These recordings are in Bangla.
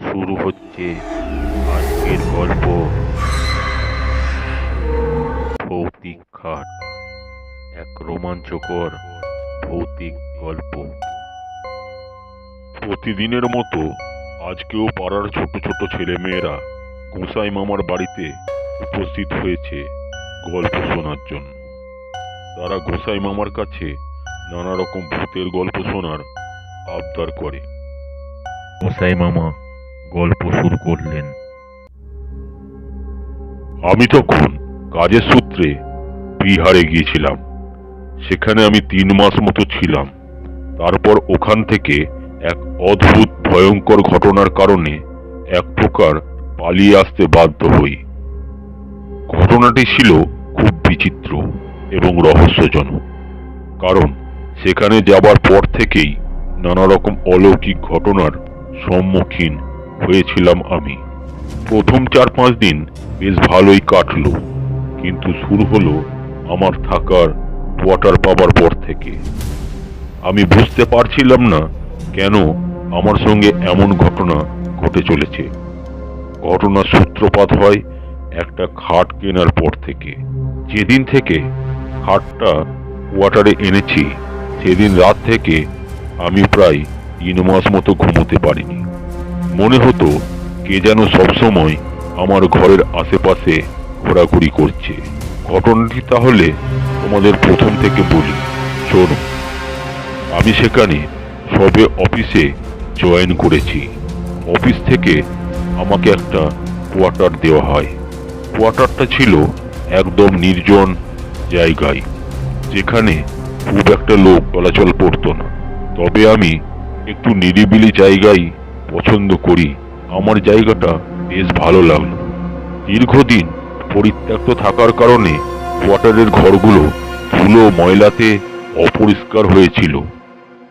শুরু হচ্ছে আজকের গল্প। ভৌতিক খাট, এক রোমাঞ্চকর ভৌতিক গল্প। প্রতিদিনের মতো আজকেও পাড়ার ছোট ছোট ছেলে মেয়েরা গোসাই মামার বাড়িতে উপস্থিত হয়েছে গল্প শোনার জন্য। তারা গোসাই মামার কাছে নানা রকম ভূতের গল্প শোনার আবদার করে। গোসাই মামা গল্প শুরু করলেন। আমি তখন কাজের সূত্রে বিহারে গিয়েছিলাম। সেখানে আমি 3 মাস মতো ছিলাম। তারপর ওখান থেকে এক অদ্ভুত ভয়ঙ্কর ঘটনার কারণে এক প্রকার পালিয়ে আসতে বাধ্য হই। ঘটনাটি ছিল খুব বিচিত্র এবং রহস্যজনক, কারণ সেখানে যাবার পর থেকেই নানা রকম অলৌকিক ঘটনার সম্মুখীন হয়েছিলাম আমি। প্রথম 4-5 দিন বেশ ভালোই কাটলো, কিন্তু শুরু হলো আমার থাকার কোয়ার্টার পাবার পর থেকে। আমি বুঝতে পারছিলাম না কেন আমার সঙ্গে এমন ঘটনা ঘটে চলেছে। ঘটনার সূত্রপাত হয় একটা খাট কেনার পর থেকে। যেদিন থেকে খাটটা কোয়ার্টারে এনেছি সেদিন রাত থেকে আমি প্রায় 3 মাস মতো ঘুমোতে পারিনি। মনে হতো কে যেন সবসময় আমার ঘরের আশেপাশে ঘোরাঘুরি করছে। ঘটনাটি তাহলে তোমাদের প্রথম থেকে বলি, শোনো। আমি সেখানে সবে অফিসে জয়েন করেছি। অফিস থেকে আমাকে একটা কোয়ার্টার দেওয়া হয়। কোয়ার্টারটা ছিল একদম নির্জন জায়গায়, যেখানে খুব একটা লোক চলাচল করতো না। তবে আমি একটু নিরিবিলি জায়গায় পছন্দ করি। আমার জায়গাটা বেশ ভালো লাগলো। দীর্ঘদিন পরিত্যক্ত থাকার কারণে কোয়ার্টারের ঘরগুলো ধুলো ময়লাতে অপরিষ্কার হয়েছিল।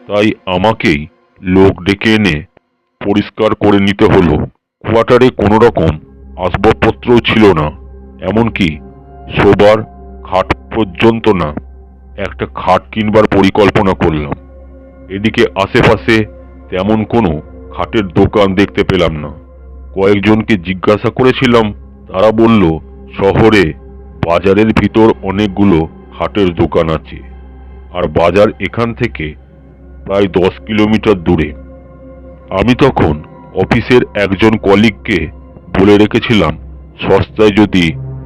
তাই আমাকেই লোক ডেকে এনে পরিষ্কার করে নিতে হলো। কোয়ার্টারে কোনো রকম আসবাবপত্রও ছিল না, এমনকি শোবার খাট পর্যন্ত না। একটা খাট কিনবার পরিকল্পনা করলাম। এদিকে আশেপাশে তেমন কোনো খাটের দোকান দেখতে পেলাম না। কয়েকজনকে জিজ্ঞাসা করেছিলাম, তারা বলল শহরে বাজারের ভিতর অনেকগুলো খাটের দোকান আছে, আর বাজার এখান থেকে প্রায় 10 কিলোমিটার দূরে। আমি তখন অফিসের একজন কলিগকে বলে রেখেছিলাম সস্তায় যদি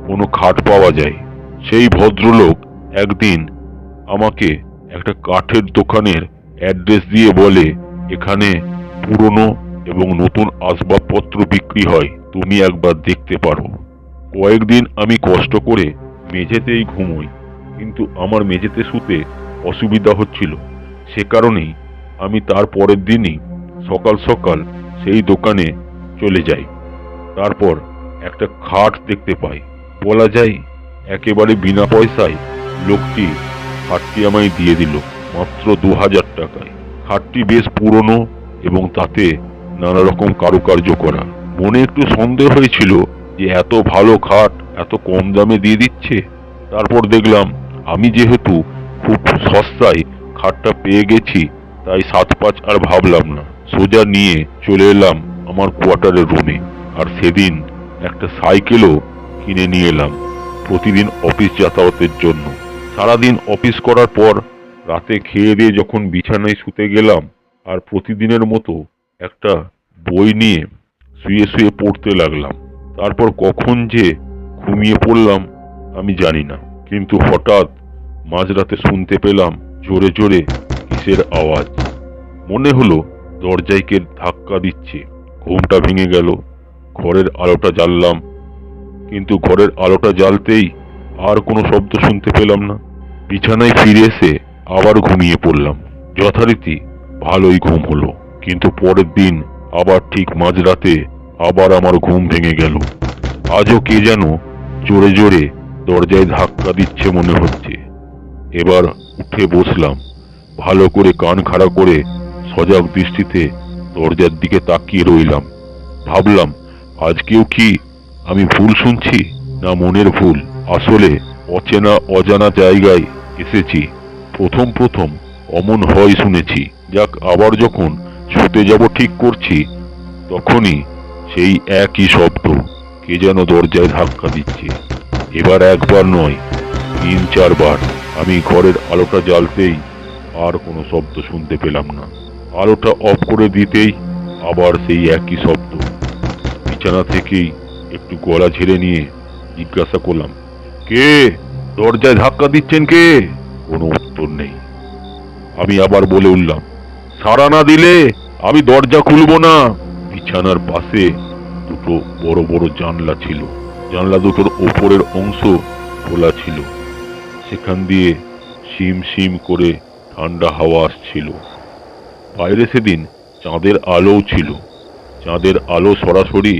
কোনো খাট পাওয়া যায়। সেই ভদ্রলোক একদিন আমাকে একটা কাঠের দোকানের অ্যাড্রেস দিয়ে বলে, এখানে পুরনো এবং নতুন আসবাবপত্র বিক্রি হয়, তুমি একবার দেখতে পারো। কয়েকদিন আমি কষ্ট করে মেঝেতেই ঘুমোই, কিন্তু আমার মেঝেতে শুতে অসুবিধা হচ্ছিল। সে কারণেই আমি তার পরের দিনই সকাল সকাল সেই দোকানে চলে যাই। তারপর একটা খাট দেখতে পাই। বলা যায় একেবারে বিনা পয়সায় লোকটি খাটটি আমায় দিয়ে দিল, মাত্র 2000 টাকায়। খাটটি বেশ পুরনো এবং তাতে নানা রকম কারুকার্য করা। মনে একটু সন্দেহ হয়েছিল যে এত ভালো খাট এত কম দামে দিয়ে দিচ্ছে। তারপর দেখলাম আমি যেহেতু খুব সস্তায় খাটটা পেয়ে গেছি, তাই 7-5 আর ভাবলাম না, সোজা নিয়ে চলে এলাম আমার কোয়ার্টারের রুমে। আর সেদিন একটা সাইকেলও কিনে নিয়ে এলাম প্রতিদিন অফিস যাতায়াতের জন্য। সারাদিন অফিস করার পর রাতে খেয়ে দিয়ে যখন বিছানায় শুতে গেলাম, আর প্রতিদিনের মতো একটা বই নিয়ে শুয়ে শুয়ে পড়তে লাগলাম। তারপর কখন যে ঘুমিয়ে পড়লাম আমি জানি না, কিন্তু হঠাৎ মাঝরাতে শুনতে পেলাম জোরে জোরে কিসের আওয়াজ। মনে হলো দরজায় কে ধাক্কা দিচ্ছে। ঘুমটা ভেঙে গেল। ঘরের আলোটা জ্বাললাম, কিন্তু ঘরের আলোটা জ্বালতেই আর কোনো শব্দ শুনতে পেলাম না। বিছানায় ফিরে এসে আবার ঘুমিয়ে পড়লাম। যথারীতি ভালোই ঘুম হলো, কিন্তু পরের দিন আবার ঠিক মাঝরাতে আবার আমার ঘুম ভেঙে গেল। আজও কে যেন জোরে জোরে দরজায় ধাক্কা দিচ্ছে মনে হচ্ছে। এবার উঠে বসলাম, ভালো করে কান খাড়া করে সজাগ দৃষ্টিতে দরজার দিকে তাকিয়ে রইলাম। ভাবলাম আজকেও কি আমি ভুল শুনছি, না মনের ভুল। আসলে অচেনা অজানা জায়গায় এসেছি। প্রথম অমন হয় শুনেছি। যাক, আবার যখন শুতে যাব ঠিক করছি, তখনই সেই একই শব্দ, কে যেন দরজায় ধাক্কা দিচ্ছে। এবার একবার নয়, 3-4 বার। আমি ঘরের আলোটা জ্বালতেই আর কোনো শব্দ শুনতে পেলাম না। আলোটা অফ করে দিতেই আবার সেই একই শব্দ। বিছানা থেকেই একটু গলা ঝেড়ে নিয়ে জিজ্ঞাসা করলাম, কে? দরজায় ধাক্কা দিচ্ছেন কে? কোনো উত্তর নেই। আমি আবার বলে উঠলাম, সাড়া না দিলে আমি দরজা খুলবো না। বিছানার পাশে দুটো বড় বড় জানলা ছিল। জানলা দুটোর ওপরের অংশ খোলা ছিল। সেখান দিয়ে শিম শিম করে ঠান্ডা হাওয়া আসছিল। বাইরে সেদিন চাঁদের আলোও ছিল। চাঁদের আলো সরাসরি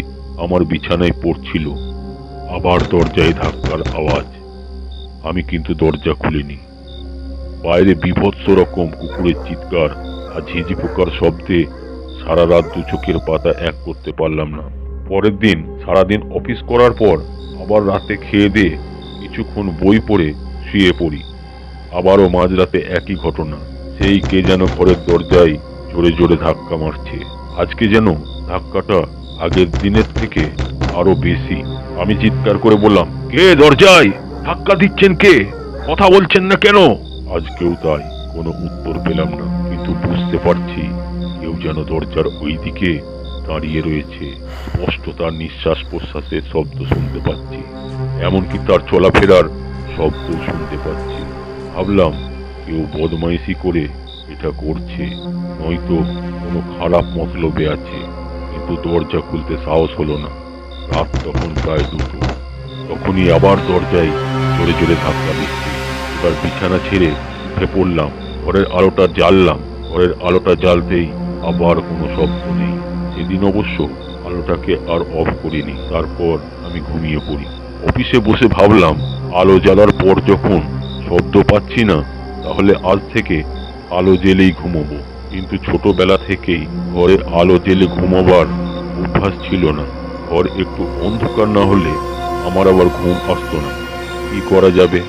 আমার বিছানায় পড়ছিল। আবার দরজায় ধাক্কার আওয়াজ। আমি কিন্তু দরজা খুলিনি। বাইরে বীভৎস রকম কুকুরের চিৎকার আর ঝিঝি পোকার শব্দে সারা রাত দু চোখের পাতা এক করতে পারলাম না। পরের দিন সারাদিন অফিস করার পর আবার রাতে খেয়ে দিয়ে কিছুক্ষণ বই পড়ে শুয়ে পড়ি। আবারও মাঝরাতে একই ঘটনা। সেই কে যেন ঘরের দরজায় জোরে জোরে ধাক্কা মারছে। আজকে যেন ধাক্কাটা আগের দিনের থেকে আরো বেশি। আমি চিৎকার করে বললাম, কে দরজায় ধাক্কা দিচ্ছেন? কে? কথা বলছেন না কেন? আজকেও তাই, কোনো উত্তর পেলাম না। কিন্তু বুঝতে পারছি কেউ যেন দরজার ওই দিকে দাঁড়িয়ে রয়েছে। স্পষ্ট তার নিঃশ্বাস প্রশ্বাসের শব্দ শুনতে পাচ্ছি, এমনকি তার চলাফেরার শব্দ শুনতে পাচ্ছি। ভাবলাম কেউ বদমাইশি করে এটা করছে, নয়তো কোনো খারাপ মতলবে আছে। কিন্তু দরজা খুলতে সাহস হলো না। রাত তখন প্রায় 2টো। তখনই আবার দরজায় জোরে জোরে ধাক্কা দিচ্ছে। এবার বিছানা ছেড়ে উঠে পড়লাম, ঘরের আলোটা জ্বাললাম। ঘরের আলোটা জ্বালতেই আবার কোনো শব্দ নেই। সেদিন অবশ্য আলোটাকে আর অফ করিনি। তারপর আমি ঘুমিয়ে পড়ি। অফিসে বসে ভাবলাম, আলো জ্বালার পর যখন শব্দ পাচ্ছি না, তাহলে আজ থেকে আলো জ্বেলেই ঘুমোবো। কিন্তু ছোটবেলা থেকেই ঘরে আলো জ্বেলে ঘুমোবার অভ্যাস ছিল না। ঘর একটু অন্ধকার না হলে আমার আবার ঘুম আসতো না। কি করা যাবে?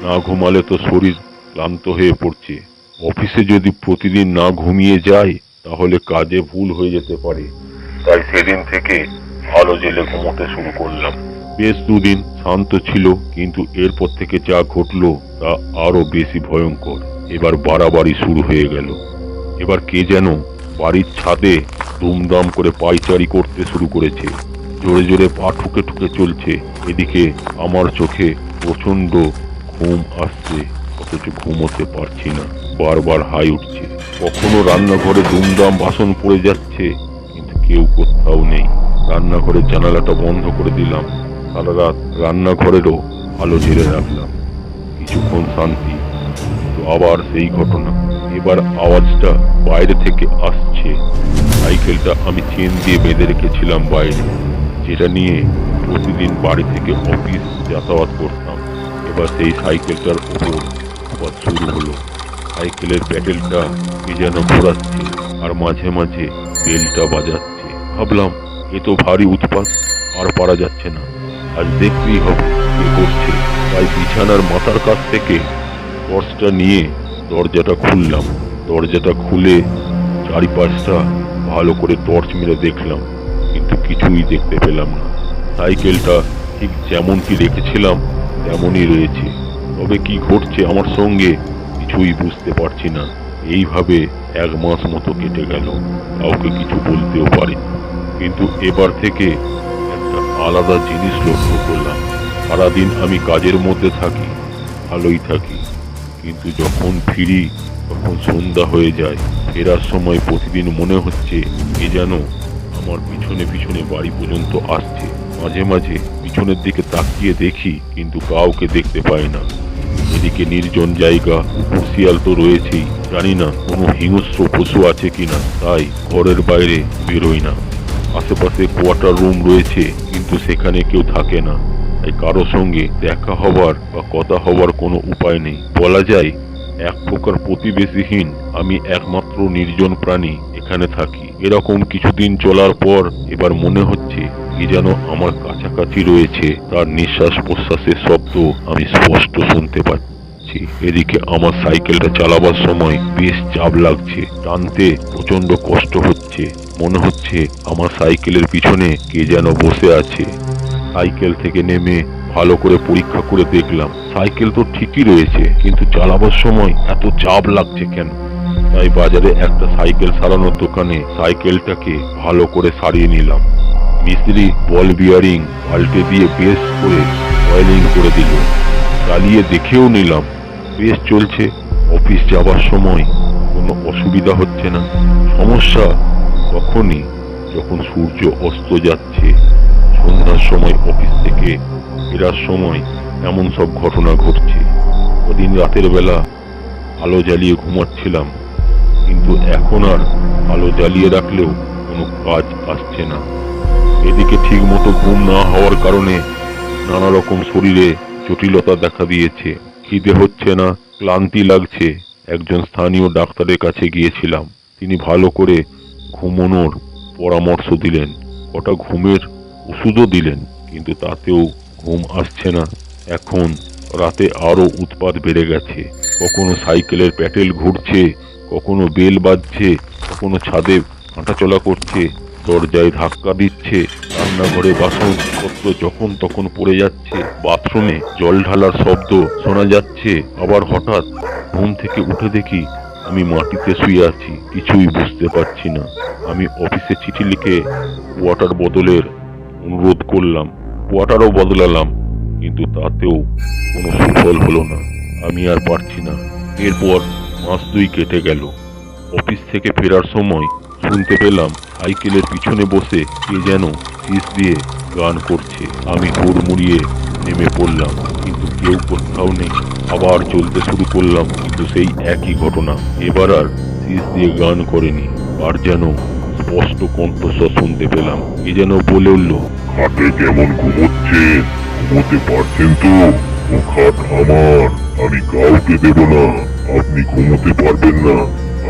না ঘুমালে তো শরীর ক্লান্ত হয়ে পড়ছে। অফিসে যদি প্রতিদিন না ঘুমিয়ে যাই, তাহলে কাজে ভুল হয়ে যেতে পারে। তাই সেদিন থেকে আলো জ্বেলে ঘুমোতে শুরু করলাম। বেশ 2 দিন শান্ত ছিল, কিন্তু এরপর থেকে যা ঘটলো তা আরো বেশি ভয়ঙ্কর। এবার বাড়াবাড়ি শুরু হয়ে গেল। এবার কে যেন বাড়ির ছাদে দুমদাম করে পায়চারি করতে শুরু করেছে। জোরে জোরে পা ঠুকে ঠুকে চলছে। এদিকে আমার চোখে প্রচন্ড ঘুম আসছে, অথচ ঘুমোতে পারছি না। বারবার হাই উঠছে। কখনো রান্নাঘরে দুমদাম বাসন পড়ে যাচ্ছে, কিন্তু কেউ কোথাও নেই। রান্নাঘরের জানালাটা বন্ধ করে দিলাম। সারা রাত রান্নাঘরেরও আলো জ্বেলে রাখলাম। কিছুক্ষণ শান্তি, তো আবার সেই ঘটনা। এবার আওয়াজটা বাইরে থেকে আসছে। সাইকেলটা আমি চেন দিয়ে বেঁধে রেখেছিলাম বাইরে, যেটা নিয়ে প্রতিদিন বাড়ি থেকে অফিস যাতায়াত করতাম। এবার সেই সাইকেলটার উপর আবার শুরু হলো। সাইকেলের প্যাডেলটা কে যেন ঘোরাচ্ছে আর মাঝে মাঝে বেলটা বাজাচ্ছে। ভাবলাম, এ তো ভারী উৎপাত, আর পারা যাচ্ছে না। আজ দেখতেই হবে কে করছে। তাই বিছানার মাথার কাছ থেকে টর্চটা নিয়ে দরজাটা খুললাম। দরজাটা খুলে চারিপাশটা ভালো করে টর্চ মেরে দেখলাম, কিন্তু কিছুই দেখতে পেলাম না। সাইকেলটা ঠিক যেমনটি রেখেছিলাম তেমনই রয়েছে। তবে কি ঘটছে আমার সঙ্গে কিছুই বুঝতে পারছি না। এইভাবে 1 মাস মতো কেটে গেল। কাউকে কিছু বলতেও পারিনি। কিন্তু এবার থেকে একটা আলাদা জিনিস লক্ষ্য করলাম। সারাদিন আমি কাজের মধ্যে থাকি, ভালোই থাকি, কিন্তু যখন ফিরি তখন সন্ধ্যা হয়ে যায়। ফেরার সময় প্রতিদিন মনে হচ্ছে কে যেন আমার পিছনে পিছনে বাড়ি পর্যন্ত আসছে। মাঝে মাঝে পিছনের দিকে তাকিয়ে দেখি, কিন্তু কাউকে দেখতে পাই না। এদিকে নির্জন জায়গা, শিয়াল তো রয়েছেই, জানি না কোনো হিংস্র পশু আছে কিনা, তাই ঘরের বাইরে বেরোই না। আশেপাশে কোয়ার্টার রুম রয়েছে, কিন্তু সেখানে কেউ থাকে না। তাই কারো সঙ্গে দেখা হবার বা কথা হবার কোনো উপায় নেই। বলা যায় এক প্রকার প্রতিবেশীহীন আমি একমাত্র নির্জন প্রাণী এখানে থাকি। এরকম কিছুদিন চলার পর এবার মনে হচ্ছে কি যেন আমার কাছাকাছি রয়েছে। তার নিঃশ্বাস প্রশ্বাসের শব্দ আমি স্পষ্ট শুনতে পাচ্ছি। এদিকে আমার সাইকেলটা চালাবার সময় বেশ চাপ লাগছে, টানতে প্রচন্ড কষ্ট হচ্ছে। মনে হচ্ছে আমার সাইকেলের পিছনে কে যেন বসে আছে। সাইকেল থেকে নেমে ভালো করে পরীক্ষা করে দেখলাম সাইকেল তো ঠিকই রয়েছে, কিন্তু চালাবার সময় এত চাপ লাগছে কেন। তাই বাজারে একটা সাইকেল সারানোর দোকানে সাইকেলটাকে ভালো করে সারিয়ে নিলাম। মিস্ত্রি বল বিয়ারিং পাল্টে দিয়ে বেশ করে অয়েলিং করে দিল। চালিয়ে দেখেও নিলাম বেশ চলছে। অফিস যাবার সময় কোনো অসুবিধা হচ্ছে না। সমস্যা তখনই যখন সূর্য অস্ত যাচ্ছে। সন্ধ্যার সময় অফিস থেকে ফেরার সময় এমন সব ঘটনা ঘটছে। ওদিন রাতের বেলা আলো জ্বালিয়ে ঘুমাচ্ছিলাম, কিন্তু এখন আর আলো জ্বালিয়ে রাখলেও কোনো কাজ আসছে না। এদিকে ঠিক মতো ঘুম না হওয়ার কারণে নানা রকম শরীরে জটিলতা দেখা দিয়েছে। খিদে হচ্ছে না, ক্লান্তি লাগছে। একজন স্থানীয় ডাক্তারের কাছে গিয়েছিলাম। তিনি ভালো করে ঘুমানোর পরামর্শ দিলেন, কটা ঘুমের ওষুধও দিলেন, কিন্তু তাতেও ঘুম আসছে না। এখন রাতে আরো উৎপাত বেড়ে গেছে। কখনো সাইকেলের প্যাটেল ঘুরছে, কখনো বেল বাজছে, কখনো ছাদে হাঁটাচলা করছে, দরজায় ধাক্কা দিচ্ছে, রান্নাঘরে বাসনপত্র যখন তখন পড়ে যাচ্ছে, বাথরুমে জল ঢালার শব্দ শোনা যাচ্ছে। আবার হঠাৎ ঘুম থেকে উঠে দেখি আমি মাটিতে শুয়ে আছি, কিছুই বুঝতে পারছি না। আমি অফিসে চিঠি লিখে কোয়ার্টার বদলের অনুরোধ করলাম, কোয়ার্টারও বদলালাম, কিন্তু তাতেও কোনো সুফল হলো না। আমি আর পারছি না। এরপর মাস 2 কেটে গেল। অফিস থেকে ফেরার সময় শুনতে পেলাম সাইকেলের পিছনে বসে কে যেন শীষ দিয়ে গান করছে। আমি হুড়মুড়িয়ে নেমে পড়লাম, কিন্তু কেউ কোথাও নেই। আবার চলতে শুরু করলাম, কিন্তু সেই একই ঘটনা। এবার আর শীষ দিয়ে গান করেনি, আর যেন স্পষ্ট কণ্ঠস্বর শুনতে পেলাম। কে যেন বলে উঠল, খাটে কেমন ঘুমোচ্ছে, ঘুমোতে পারছেন তো? ও খাট আমার, আমি কাউকে দেব না। আপনি ঘুমোতে পারবেন না,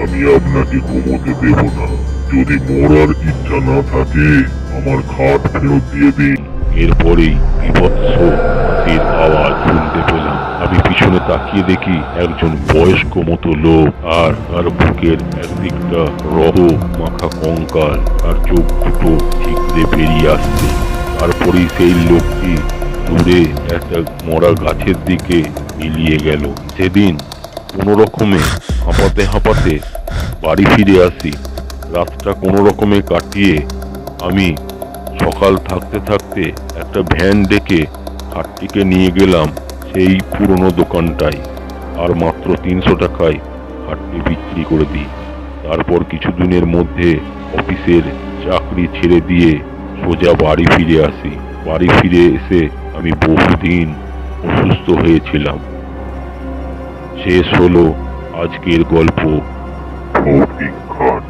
আমি আপনাকে ঘুমোতে দেব না। যদি মরার ইচ্ছা না থাকে আমার খাট ফেরত দিয়ে দিন। এরপরেই বিভৎস হাসির আওয়াজ শুনতে পেলাম। আমি পিছনে তাকিয়ে দেখি একজন বয়স্ক মতো লোক, আর তার বুকের একদিকটা রক্ত মাখা কঙ্কাল, আর চোখ দুটো ঠিকরে বেরিয়ে আসছে। তারপরেই সেই লোকটি দূরে একটা মরা গাছের দিকে মিলিয়ে গেল। সেদিন কোনো রকমে হাঁপাতে হাঁপাতে বাড়ি ফিরে আসি। রাতটা কোনো রকমে কাটিয়ে আমি সকাল থাকতে থাকতে একটা ভ্যান ডেকে খাটটিকে নিয়ে গেলাম সেই পুরনো দোকানটায়, আর মাত্র 300 টাকায় খাটটি বিক্রি করে দিই। তারপর কিছুদিনের মধ্যে অফিসের চাকরি ছেড়ে দিয়ে সোজা বাড়ি ফিরে আসি। বাড়ি ফিরে এসে আমি বহুদিন অসুস্থ হয়েছিলাম। শেষ হলো আজকের গল্প। ভৌতিক খাট।